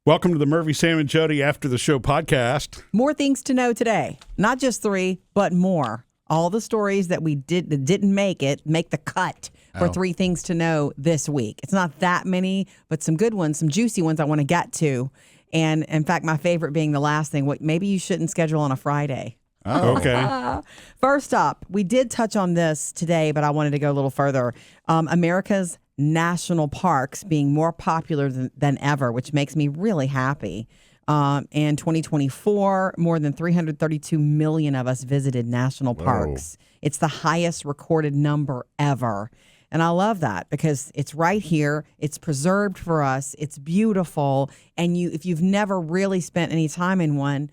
Welcome to the Murphy, Sam, and Jodi After the Show podcast. More things to know today. Not just 3, but more. All the stories that didn't make the cut for 3 things to know this week. It's not that many, but some good ones, some juicy ones I want to get to. And in fact, my favorite being the last thing. What maybe you shouldn't schedule on a Friday. Oh. Okay. First up, we did touch on this today, but I wanted to go a little further. America's national parks being more popular than ever, which makes me really happy. In 2024, more than 332 million of us visited national parks. Whoa. It's the highest recorded number ever. And I love that because it's right here. It's preserved for us. It's beautiful. And if you've never really spent any time in one,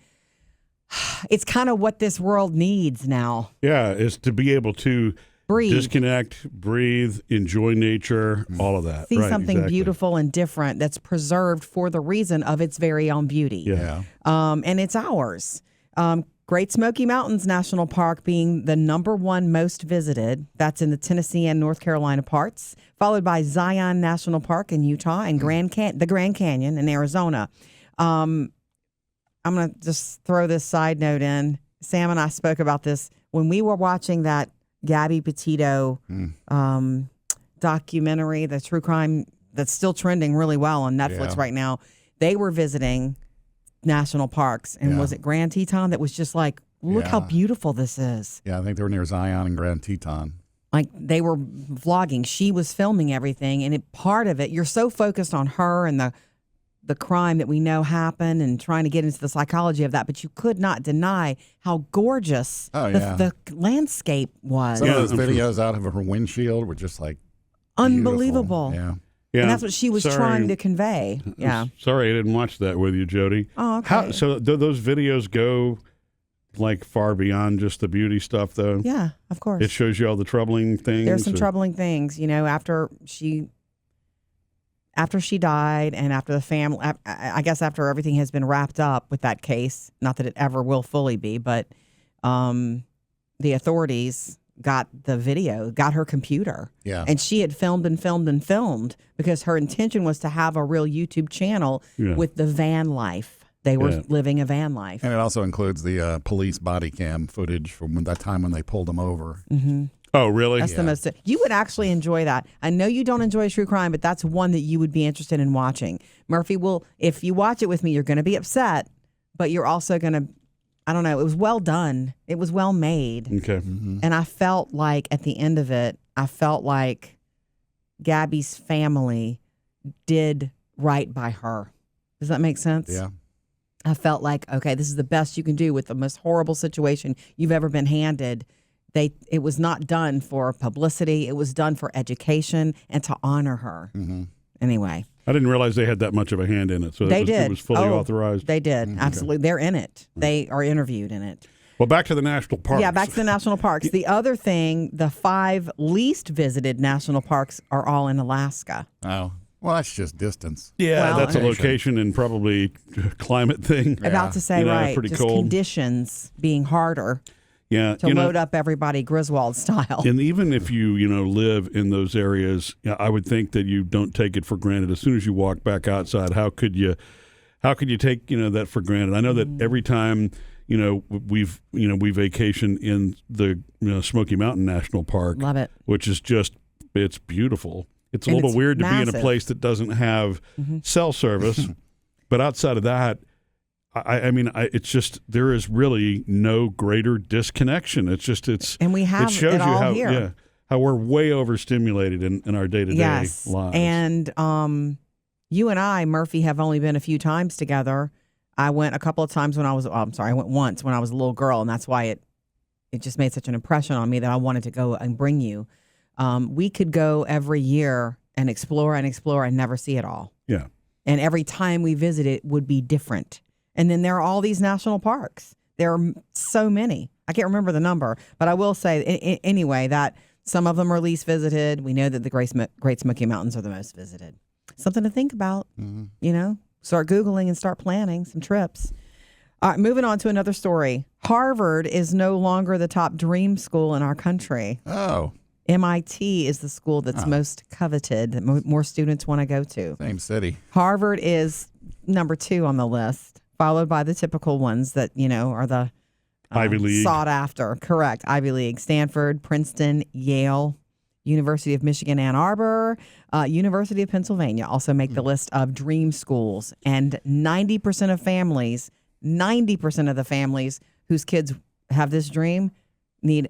it's kind of what this world needs now. Yeah, is to be able to disconnect, breathe, enjoy nature, all of that. See something beautiful and different that's preserved for the reason of its very own beauty. Yeah. And it's ours. Great Smoky Mountains National Park being the #1 most visited. That's in the Tennessee and North Carolina parts, followed by Zion National Park in Utah and the Grand Canyon in Arizona. I'm going to just throw this side note in. Sam and I spoke about this when we were watching that Gabby Petito documentary, the true crime that's still trending really well on Netflix right now. They were visiting national parks, and was it Grand Teton that was just like, look how beautiful this is. Yeah, I think they were near Zion and Grand Teton. Like they were vlogging. She was filming everything, and part of it, you're so focused on her and the crime that we know happened and trying to get into the psychology of that, but you could not deny how gorgeous the landscape was. Some of those videos out of her windshield were just like unbelievable. Beautiful. Yeah. And that's what she was trying to convey. Yeah. Sorry, I didn't watch that with you, Jodi. Oh, okay. So those videos go like far beyond just the beauty stuff, though? Yeah, of course. It shows you all the troubling things. There's some troubling things, after she died and after the family, I guess after everything has been wrapped up with that case, not that it ever will fully be, but the authorities got the video, got her computer. Yeah. And she had filmed because her intention was to have a real YouTube channel with the van life. They were living a van life. And it also includes the police body cam footage from that time when they pulled them over. Mm-hmm. Oh, really? That's the most. You would actually enjoy that. I know you don't enjoy true crime, but that's one that you would be interested in watching. Murphy will, if you watch it with me, you're going to be upset, but you're also going to, I don't know, it was well done. It was well made. Okay. Mm-hmm. And I felt like at the end of it, Gabby's family did right by her. Does that make sense? Yeah. I felt like, okay, this is the best you can do with the most horrible situation you've ever been handed. It was not done for publicity. It was done for education and to honor her. Mm-hmm. Anyway. I didn't realize they had that much of a hand in it. So it was fully authorized. They did. Absolutely. They're in it. They are interviewed in it. Well, back to the national parks. Yeah, back to the national parks. The other thing, the 5 least visited national parks are all in Alaska. Oh. Well, that's just distance. Yeah, that's a location and probably climate thing. About to say, pretty just cold. Conditions being harder. Yeah, to load up everybody Griswold style. And even if you live in those areas, I would think that you don't take it for granted. As soon as you walk back outside, how could you take that for granted? I know that every time we vacation in the Smoky Mountain National Park. Love it. Which is it's beautiful. It's a little weird to be in a place that doesn't have cell service, but outside of that, it's just there is really no greater disconnection. And we have it shows it you all how here. How we're way overstimulated in our day-to-day lives. And you and I, Murphy, have only been a few times together. I went a couple of times when I went once when I was a little girl, and that's why it just made such an impression on me that I wanted to go and bring you. We could go every year and explore and never see it all. Yeah. And every time we visit it would be different. And then there are all these national parks. There are so many. I can't remember the number, but I will say anyway that some of them are least visited. We know that the Great Smoky Mountains are the most visited. Something to think about, Start Googling and start planning some trips. All right, moving on to another story. Harvard is no longer the top dream school in our country. Oh. MIT is the school that's most coveted, that more students want to go to. Same city. Harvard is number 2 on the list, followed by the typical ones that, are the Ivy League. sought after. Correct. Ivy League. Stanford, Princeton, Yale, University of Michigan, Ann Arbor, University of Pennsylvania also make the list of dream schools. And 90% of the families whose kids have this dream need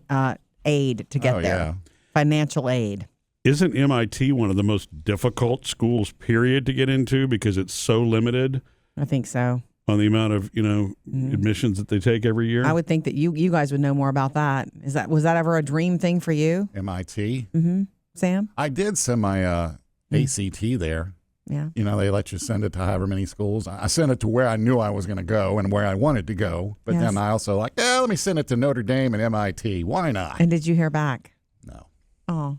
aid to get there. Yeah. Financial aid. Isn't MIT one of the most difficult schools, period, to get into because it's so limited I think so. on the amount of, admissions that they take every year? I would think that you guys would know more about that. Was that ever a dream thing for you, MIT. Sam? I did send my ACT there. Yeah. They let you send it to however many schools. I sent it to where I knew I was going to go and where I wanted to go. But then I also let me send it to Notre Dame and MIT. Why not? And did you hear back? No. Oh,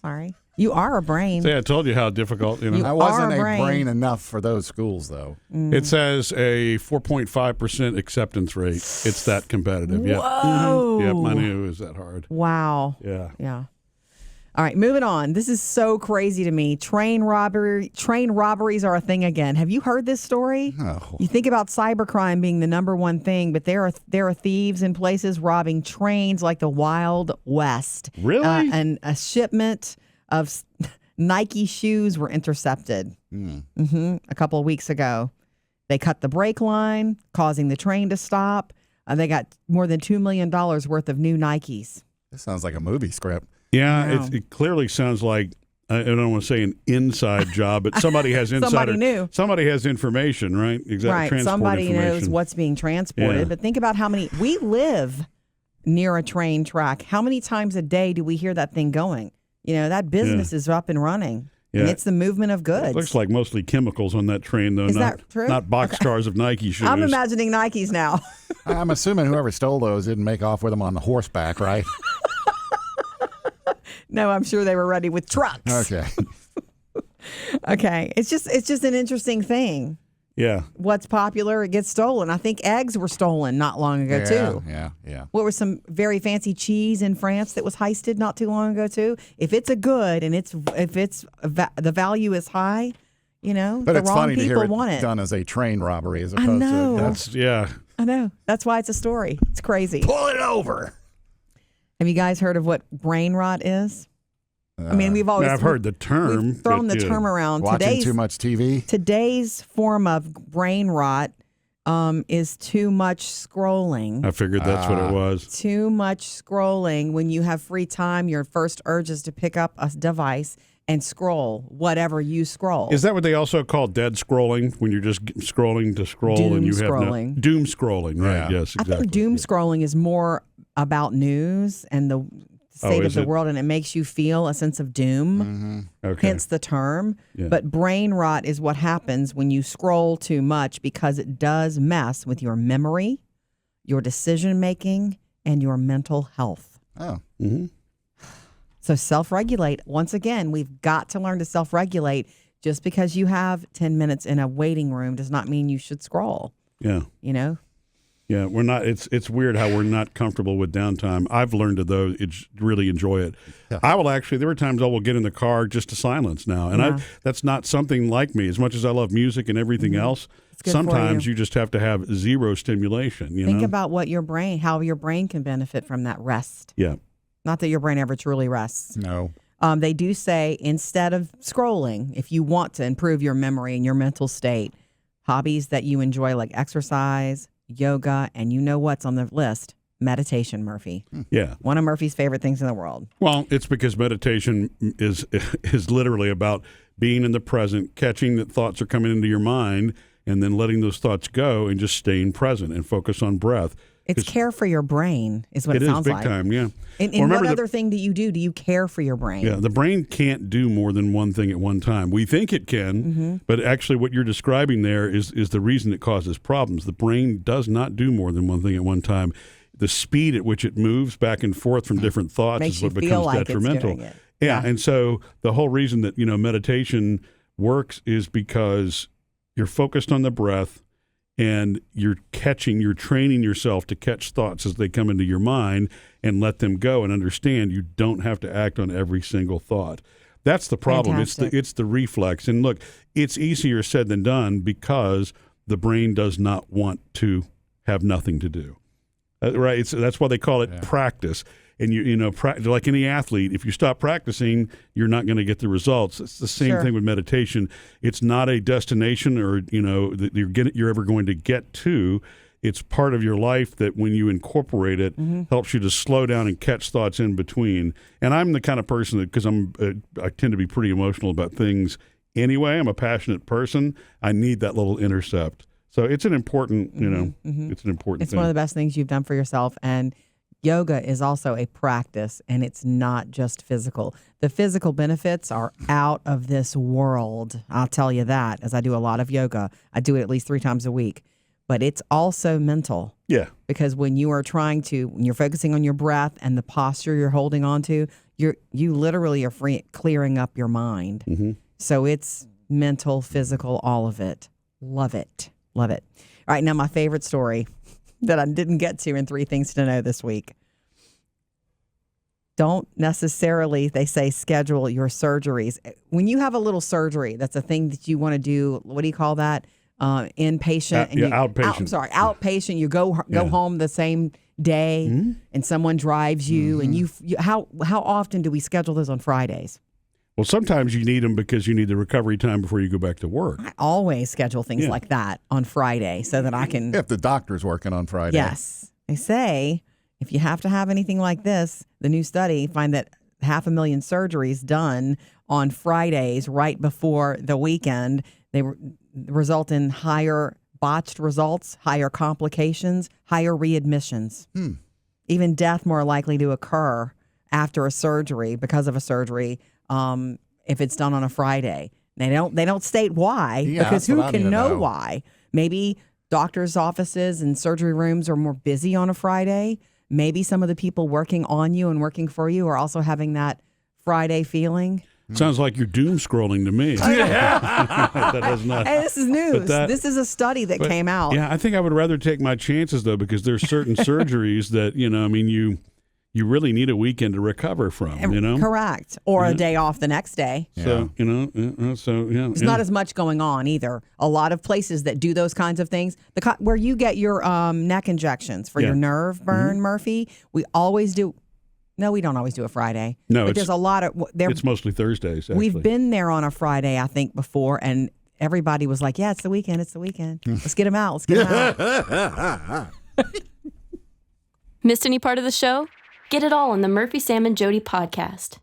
sorry. You are a brain. See, I told you how difficult, You I wasn't are a a brain. enough for those schools, though. It says a 4.5% acceptance rate. It's that competitive. Yep. Whoa. Yep, I knew it was that hard. Wow. Yeah. Yeah. All right, moving on. This is so crazy to me. Train robberies are a thing again. Have you heard this story? No. You think about cybercrime being the number one thing, but there are thieves in places robbing trains like the Wild West. Really? And a shipment of Nike shoes were intercepted a couple of weeks ago. They cut the brake line, causing the train to stop. They got more than $2 million worth of new Nikes. This sounds like a movie script. Yeah, it clearly sounds like, I don't want to say an inside job, but somebody has insider. Somebody knew. Somebody has information, right? Exactly. Right. Transport Somebody information. knows what's being transported. Yeah. But think about we live near a train track. How many times a day do we hear that thing going? That business is up and running. Yeah. And it's the movement of goods. It looks like mostly chemicals on that train, though. Is that true? Not boxcars of Nike shoes. I'm imagining Nikes now. I'm assuming whoever stole those didn't make off with them on the horseback, right? No, I'm sure they were ready with trucks. Okay. Okay. It's just an interesting thing. Yeah. What's popular, it gets stolen. I think eggs were stolen not long ago, too. Yeah. What was some very fancy cheese in France that was heisted not too long ago, too? If it's a good and the value is high, But the it's wrong funny to people hear it want it. done as a train robbery as I opposed know. to I know. That's why it's a story. It's crazy. pull it over. Have you guys heard of what brain rot is? I mean, we've always I've heard the term. we've thrown but, the term around. Watching too much TV. Today's form of brain rot is too much scrolling. I figured that's what it was. Too much scrolling. When you have free time, your first urge is to pick up a device and scroll whatever you scroll. Is that what they also call dead scrolling? When you're just scrolling to scroll Doom and you scrolling. have doom scrolling, right? Yeah. Yes, I exactly. think doom scrolling is more about news and the state of is the it? world, and it makes you feel a sense of doom. Okay. Hence the term. Yeah. But brain rot is what happens when you scroll too much because it does mess with your memory, your decision making, and your mental health. Oh. Mm-hmm. So self-regulate. Once again, we've got to learn to self-regulate. Just because you have 10 minutes in a waiting room does not mean you should scroll. Yeah. Yeah, we're not. It's weird how we're not comfortable with downtime. I've learned to though really enjoy it. Yeah. I will actually. There are times I will get in the car just to silence now, and that's not something like me. As much as I love music and everything else, good sometimes for you. you just have to have zero stimulation. You Think know? about how your brain can benefit from that rest. Yeah. Not that your brain ever truly rests. No. They do say instead of scrolling, if you want to improve your memory and your mental state, hobbies that you enjoy like exercise, yoga, and you know what's on the list? Meditation, Murphy. Yeah. One of Murphy's favorite things in the world. Well, it's because meditation is literally about being in the present, catching that thoughts are coming into your mind, and then letting those thoughts go and just staying present and focus on breath. It's care for your brain is what it It sounds is big like. time, yeah. And what other thing do you do? Do you care for your brain? Yeah, the brain can't do more than one thing at one time. We think it can, but actually what you're describing there is the reason it causes problems. The brain does not do more than one thing at one time. The speed at which it moves back and forth from different thoughts Makes is what you feel becomes like it's detrimental. doing it. Yeah, and so the whole reason that, meditation works is because you're focused on the breath and you're training yourself to catch thoughts as they come into your mind and let them go, and understand you don't have to act on every single thought. That's the problem. Fantastic. It's the reflex. And look, it's easier said than done because the brain does not want to have nothing to do. Right? That's why they call it practice. And like any athlete, if you stop practicing, you're not going to get the results. It's the same thing with meditation. It's not a destination or that you're ever going to get to. It's part of your life that when you incorporate it, helps you to slow down and catch thoughts in between. And I'm the kind of person that, because I tend to be pretty emotional about things anyway. I'm a passionate person. I need that little intercept. So it's an important, it's an important thing. It's one of the best things you've done for yourself. And yoga is also a practice, and it's not just physical. The physical benefits are out of this world. I'll tell you that, as I do a lot of yoga. I do it at least 3 times a week. But it's also mental. Yeah. Because when you're focusing on your breath and the posture you're holding on to, you literally are clearing up your mind. Mm-hmm. So it's mental, physical, all of it. Love it. Love it. All right, now my favorite story that I didn't get to in 3 Things to Know this week. Don't necessarily, they say, schedule your surgeries. When you have a little surgery, that's a thing that you want to do. What do you call that? Inpatient. Outpatient. Outpatient. You go home the same day, and someone drives you. And you how often do we schedule those on Fridays? Well, sometimes you need them because you need the recovery time before you go back to work. I always schedule things like that on Friday so that I can. If the doctor's working on Friday. Yes. They say if you have to have anything like this, the new study find that 500,000 surgeries done on Fridays right before the weekend, they result in higher botched results, higher complications, higher readmissions. Even death more likely to occur after a surgery, because of a surgery, if it's done on a Friday. They don't state why, because who can know why? Maybe doctors' offices and surgery rooms are more busy on a Friday. Maybe some of the people working on you and working for you are also having that Friday feeling. Sounds like you're doom scrolling to me. That does not. Hey, this is news. This is a study that came out. Yeah, I think I would rather take my chances, though, because there's certain surgeries that, you really need a weekend to recover from, Correct. Or a day off the next day. So, There's not as much going on either. A lot of places that do those kinds of things, where you get your neck injections for your nerve burn, Murphy, we always do. No, we don't always do a Friday. No, but there's a lot of. It's mostly Thursdays, actually. We've been there on a Friday, I think, before, and everybody was like, yeah, it's the weekend. It's the weekend. Let's get them out. Let's get them out. Missed any part of the show? Get it all on the Murphy, Sam, and Jodi podcast.